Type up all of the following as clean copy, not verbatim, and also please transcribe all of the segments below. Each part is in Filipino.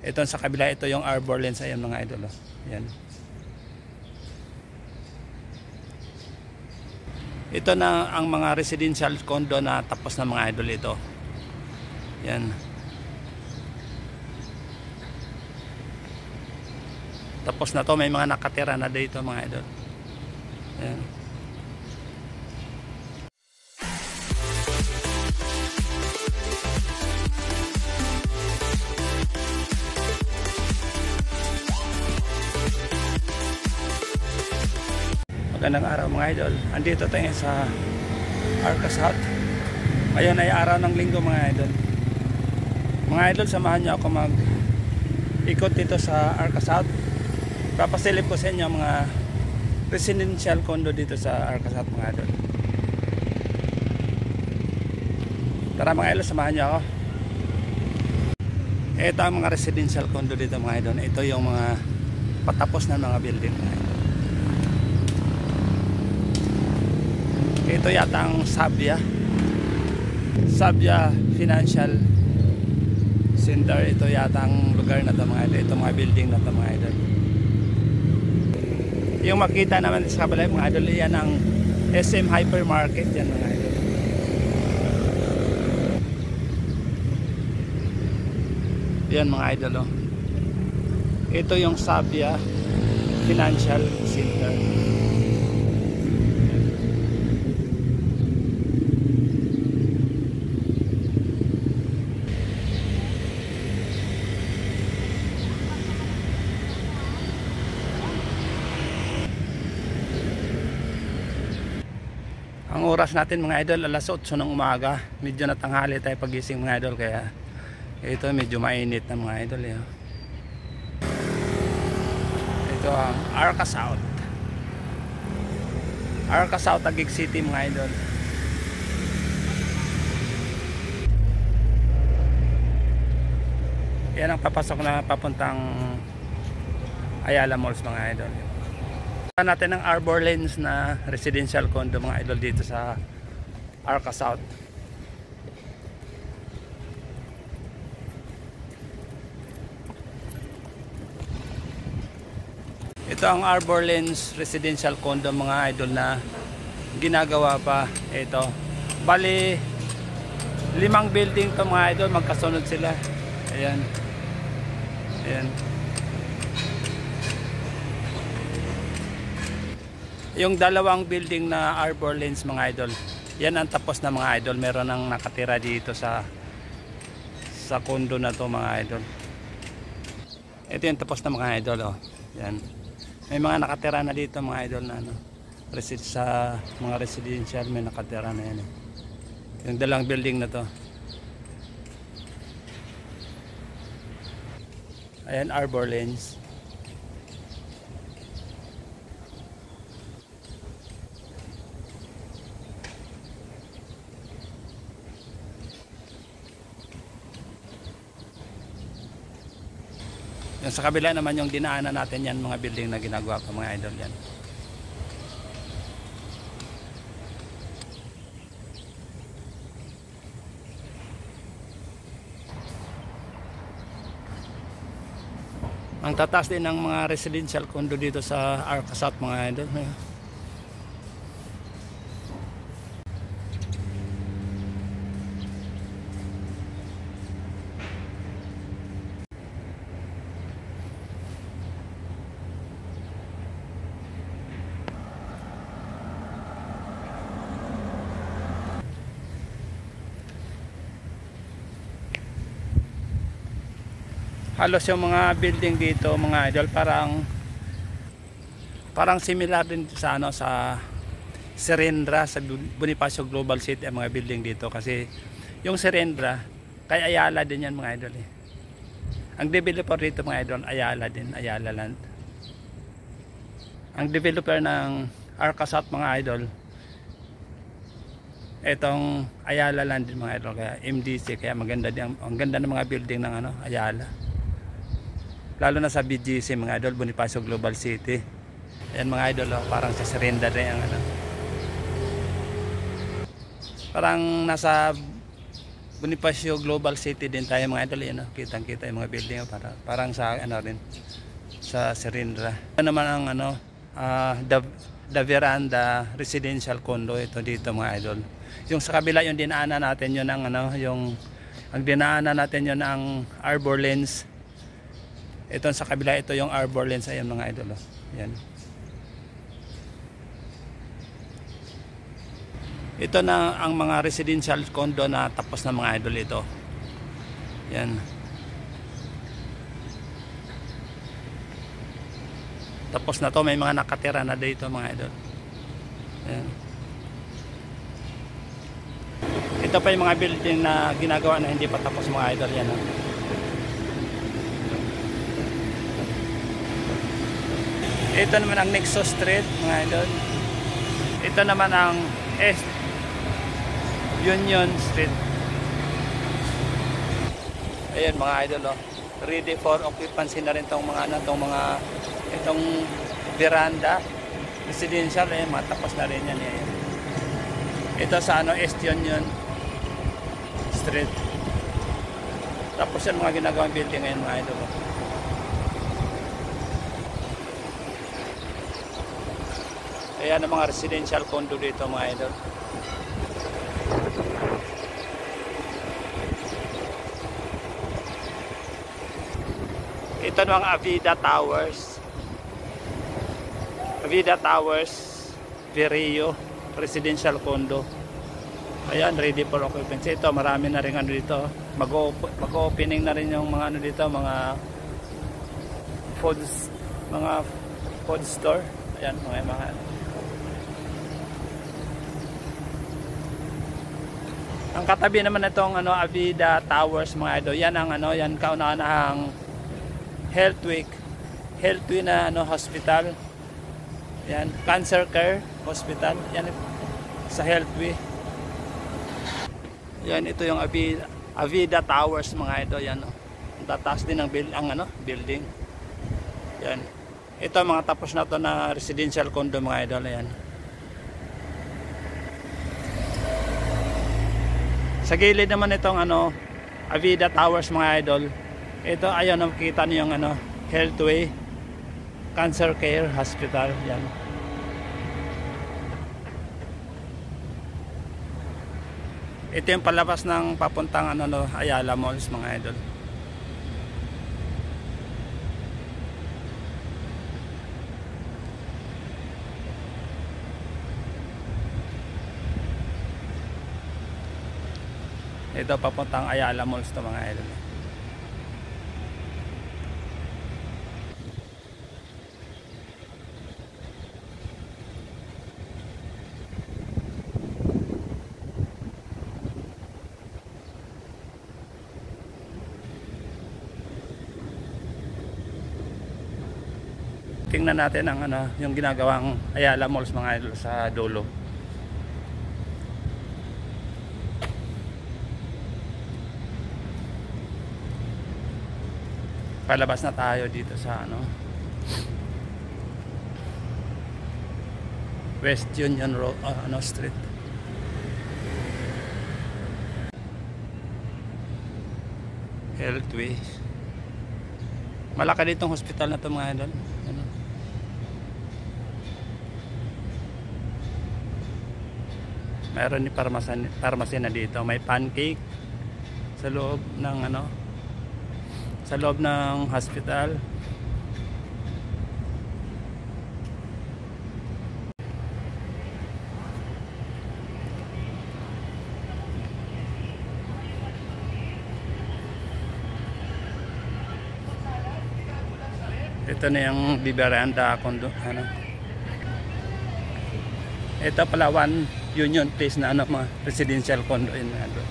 Ito sa kabila, ito yung Arbor Lens. Ayan mga idol. Ayan. Ito na ang mga residential condo na tapos na mga idol ito. Yan. Tapos na to, may mga nakatira na dito mga idol. Yan. Magandang araw mga idol. Andito tayo sa Arca South. Ngayon ay araw ng linggo mga idol. Mga idol, samahan niyo ako mag ikot dito sa Arca South. Papasilip ko sa inyo mga residential condo dito sa Arca South mga idol. Tara mga idol, samahan niyo ako. Ito ang mga residential condo dito mga idol. Ito yung mga patapos na mga building mga idol. Ito yata ang Sabia Financial Center. Ito yata ang lugar na ito mga idol. Ito mga building na ito mga idol. Yung makita naman sa kabila mga idol, yan ang SM Hypermarket yan mga idol. Yan mga idol oh. Ito yung Sabia Financial Center. Ang oras natin mga idol, alas 8 ng umaga. Medyo natanghali tayo pagising mga idol, kaya ito medyo mainit na mga idol eh. Ito ang Arca South. Arca South, Taguig City mga idol. Yan ang papasok na papuntang Ayala Malls mga idol. Natin ng Arbor Lens na residential condo mga idol dito sa Arca South. Ito ang Arbor Lens residential condo mga idol na ginagawa pa. Ito bali 5 building to mga idol, magkasunod sila. Ayan. Ayan. Yung dalawang building na Arbor Lens mga idol, yan ang tapos na mga idol. Meron nang nakatira dito sa condo na to mga idol. Ito yung tapos na mga idol oh. Yan. May mga nakatira na dito mga idol na ano, sa mga residential may nakatira na yan eh. Yung dalawang building na to. Ayan, Arbor Lens. Yung sa kabila naman yung dinaanan natin yan, mga building na ginagawa ko mga idol yan. Ang tataas din ng mga residential condo dito sa Arca South mga idol. Halos yung mga building dito mga idol parang similar din sa ano sa Serendra sa Bonifacio Global City ang mga building dito, kasi yung Serendra kay Ayala din yan mga idol eh. Ang developer dito mga idol Ayala din, Ayala Land. Ang developer ng Arca South mga idol etong Ayala Land din mga idol, kaya MDC, kaya maganda din ang ganda ng mga building ng ano Ayala. Lalo na sa BGC mga idol, Bonifacio Global City. Ayan mga idol, oh, parang sa Serenda rin ang ano. Parang nasa Bonifacio Global City din tayo mga idol. Yan, kitang-kita yung mga building parang sa ano rin sa Serindra. Ito naman ang ano the Veranda Residential Condo ito dito mga idol. Yung sa kabila yung dinaanan natin yun ang ano yung ang dinaanan natin yun ang Arbor Lanes. Ito sa kabila ito yung Arbor Lanes ayan mga idol. Yan. Ito na ang mga residential condo na tapos na mga idol ito. Yan. Tapos na to, may mga nakatira na dito mga idol. Yan. Ito pa yung mga building na ginagawa na hindi pa tapos mga idol yan. Ito naman ang Nexus Street mga idol. Ito naman ang Union Street. Ayan mga idol ready for occupancy na rin tong mga ano, itong veranda residential matapos na rin yan. Ito sa ano East Union Street. Tapos yan mga ginagawang building ngayon mga idol. Ayan ang mga residential condo dito mga idol. Ito ang Avida Towers. Avida Towers Vireo Residential Condo. Ayan, ready for occupancy. Ito, marami na rin ano dito. Mag-opening na rin yung mga ano dito, mga food store. Ayan, mga ang katabi naman itong ano Avida Towers mga idol. Yan ang ano, yan kauna-unahang Healthway na ano hospital. Yan, Cancer Care Hospital. Yan sa Healthway. Yan, ito yung Avida Towers mga idol. Yan, tataas din ang building. Yan. Ito mga tapos na to na residential condo mga idol. Yan. Sa gilid naman itong ano Avida Towers mga idol. Ito ayun nakikita niyo yung ano Healthway Cancer Care Hospital. Yan. Ito yung palabas ng papuntang ano Ayala Malls mga idol. Ito papuntang Ayala Malls to mga idol. Tingnan natin ang ano, yung ginagawang Ayala Malls mga idol sa dulo. Palabas na tayo dito sa ano West Union Road, Street. Healthway. Malaki ditong hospital na to mga idol. Ano? Meron ni pharmacy na dito. May pancake sa loob ng ano, sa loob ng hospital. Ito na yung Veranda condo ano. Ito pala One Union Place na ano mga residential condo in ano.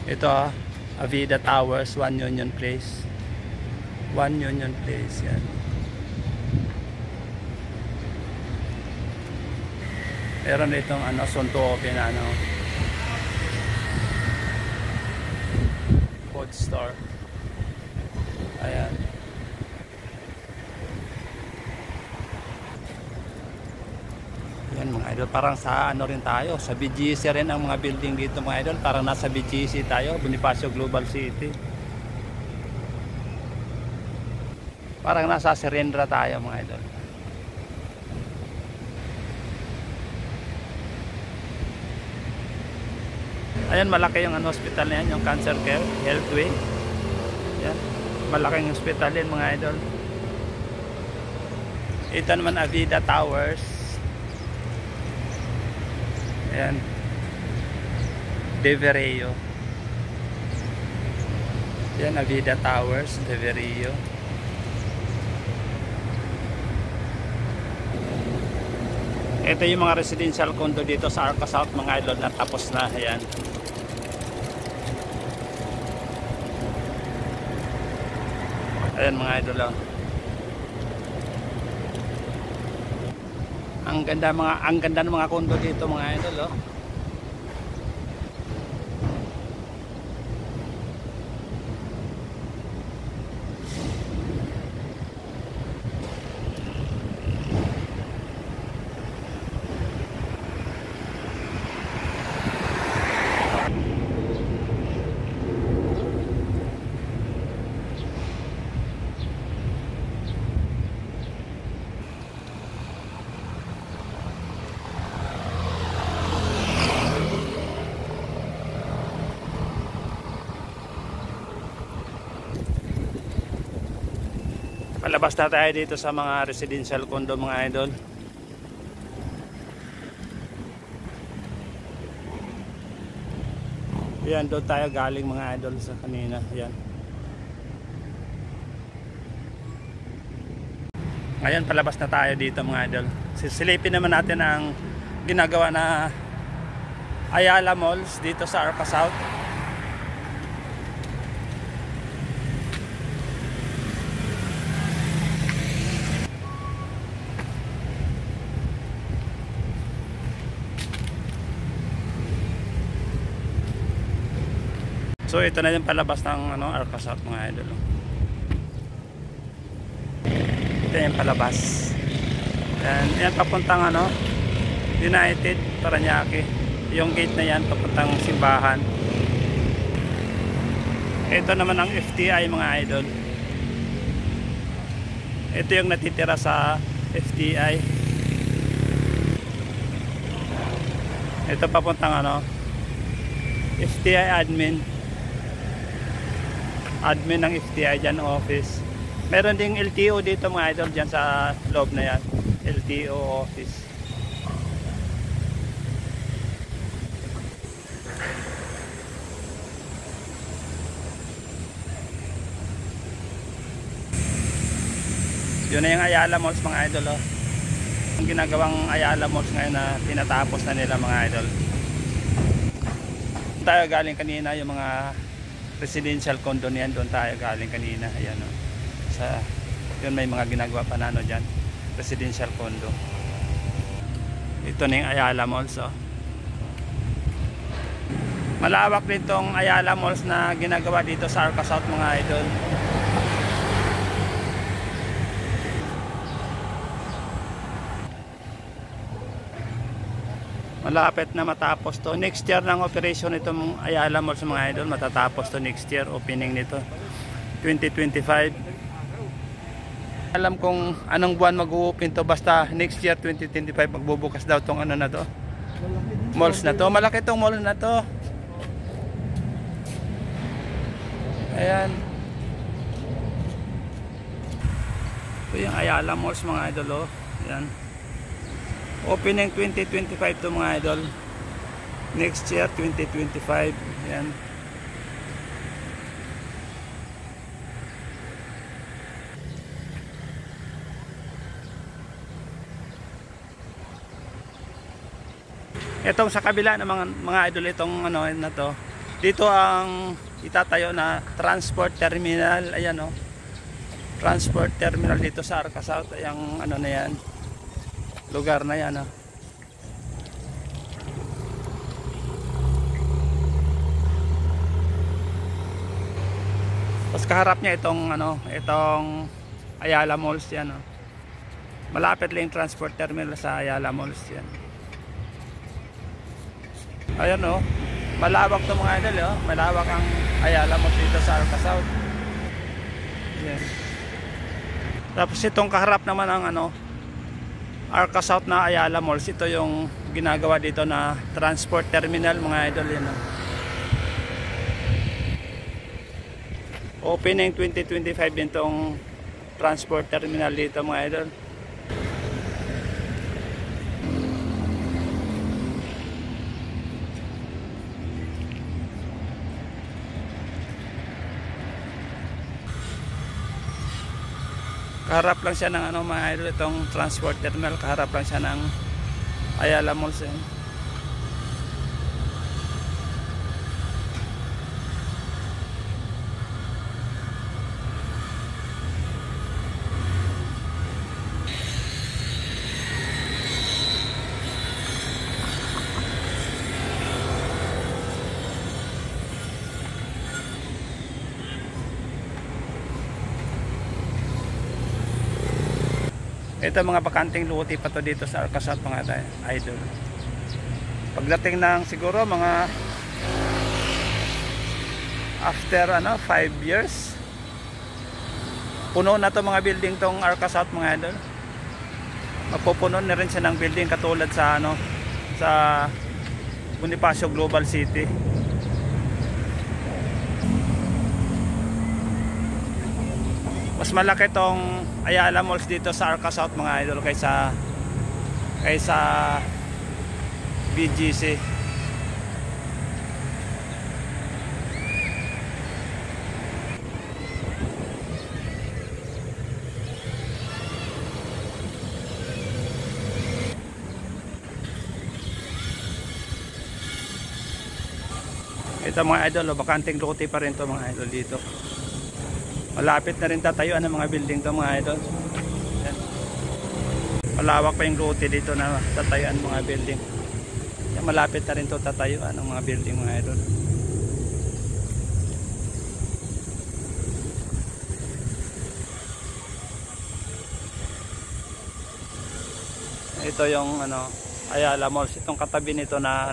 Ito Avida Towers, One Union Place. One Union Place yan. Meron ditong ano Sonto Open ano food store. Ayan. Yan mga idol, parang sa ano rin tayo, sa BGC rin ang mga building dito mga idol, parang nasa BGC tayo, Bonifacio Global City. Parang nasa Serendra tayo mga idol. Ayan, malaki yung ano, hospital na yan, yung Cancer Care Healthway. Yan, malaking hospital yan mga idol. Ito naman Avida Towers. Ayan, Devereo. Yan, Avida Towers, Devereo. Ito yung mga residential condo dito sa Arca South mga idol na tapos na. Ayan. Ayan mga idol, oh. Ang ganda ng mga condo dito mga idol, oh. Palabas na tayo dito sa mga residential condo mga idol. Yan, doon tayo galing mga idol sa kanina. Yan. Ngayon palabas na tayo dito mga idol. Sisilipin naman natin ang ginagawa na Ayala Malls dito sa Arca South. So ito na yung palabas ng ano, Arca South mga idol. Ito yung palabas. Yan papuntang ano, United Paranaque. Yung gate na yan papuntang simbahan. Ito naman ang FTI mga idol. Ito yung natitira sa FTI. Ito papuntang ano, FTI admin ng FTI dyan office. Meron ding LTO dito mga idol dyan sa loob na yan, LTO office. Yun na yung Ayala Malls mga idol, oh. Ang ginagawang Ayala Malls ngayon na tinatapos na nila mga idol. Tayo galing kanina yung mga residential condo niyan, doon tayo galing kanina. Ayan, oh. Sa yun may mga ginagawa pa na ano dyan, residential condo. Ito na yung Ayala Malls, oh. Malawak din tong Ayala Malls na ginagawa dito sa Arca South mga idol. Malapit na matapos to. Next year ng operation itong Ayala Malls mga idol. Matatapos to next year. Opening nito 2025. Alam kung anong buwan mag-open to. Basta next year 2025 magbubukas daw tong ano na to, malls na to. Malaki tong mall na to. Ayan. Ito yung Ayala Malls mga idol, oh. Ayan. Opening 2025 to mga idol. Next year 2025. Yan. Itong sa kabila ng mga idol, itong ano na to. Dito ang itatayo na transport terminal. Ayan, oh. Transport terminal dito sa Arca South. Yung ano na yan, lugar na yan, oh. Tapos kaharap niya itong ano, itong Ayala Malls yan, oh. Malapit lang yung transport terminal sa Ayala Malls yan. Ayan oh. Malawak to mga idol oh. Malawak ang Ayala Malls dito sa Arca South. Yes. Tapos itong kaharap naman ang Arca South na Ayala Malls. Ito yung ginagawa dito na transport terminal mga idol yan oh. Opening 2025 din tong transport terminal dito mga idol. Kaharap lang siya ng mga idol, itong transport terminal, kaharap lang siya ng Ayala Malls eh. Ito mga bakanting luti pa to dito sa Arca South mga idol. Pagdating ng siguro mga after 5 years, puno na to mga building tong Arca South mga idol. Mapupuno na rin siya ng building katulad sa sa Bonifacio Global City. Mas malaki tong Ayala Malls dito sa Arca South mga idol kaysa BGC. Ito mga idol, bakanting lote pa rin to mga idol dito. Malapit na rin tatayuan ng mga building to mga idol. Yan. Malawak pa yung lote dito na tatayuan mga building. Yan, malapit na rin to tatayuan ng mga building mga idol. Ito yung Ayala Malls. Itong katabi nito na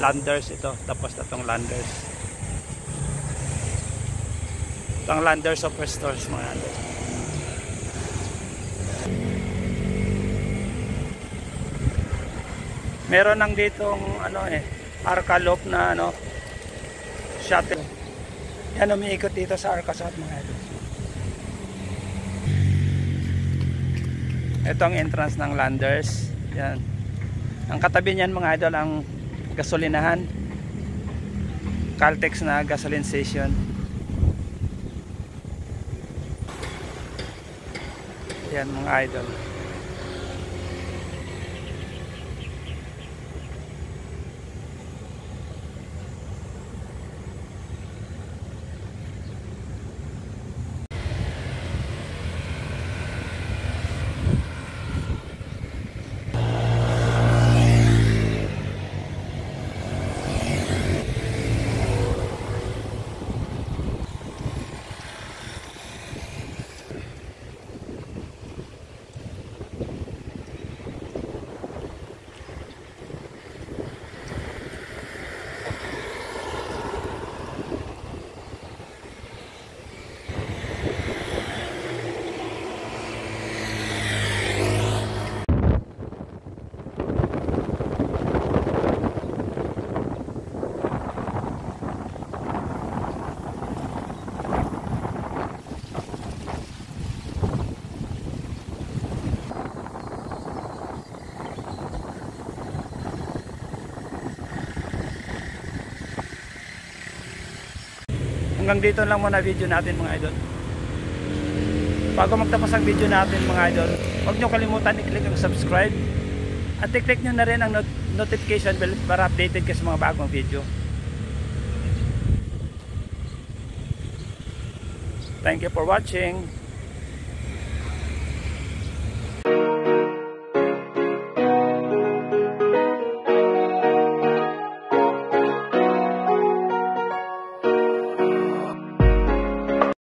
Landers ito. Tapos na itong Landers. Ang Landers Superstores mga idol. Meron nang ditong Arca Loop na shuttle. Yan umiikot dito sa Arca South mga idol. Ito ang entrance ng Landers. Yan. Ang katabi niyan mga idol ang gasolinahan. Caltex na gasoline station. Yan mga idol. Hanggang dito lang muna video natin mga idol. Bago magtapos ang video natin mga idol, huwag nyo kalimutan i-click ang subscribe at i-click nyo na rin ang notification bell para updated ka sa mga bagong video. Thank you for watching.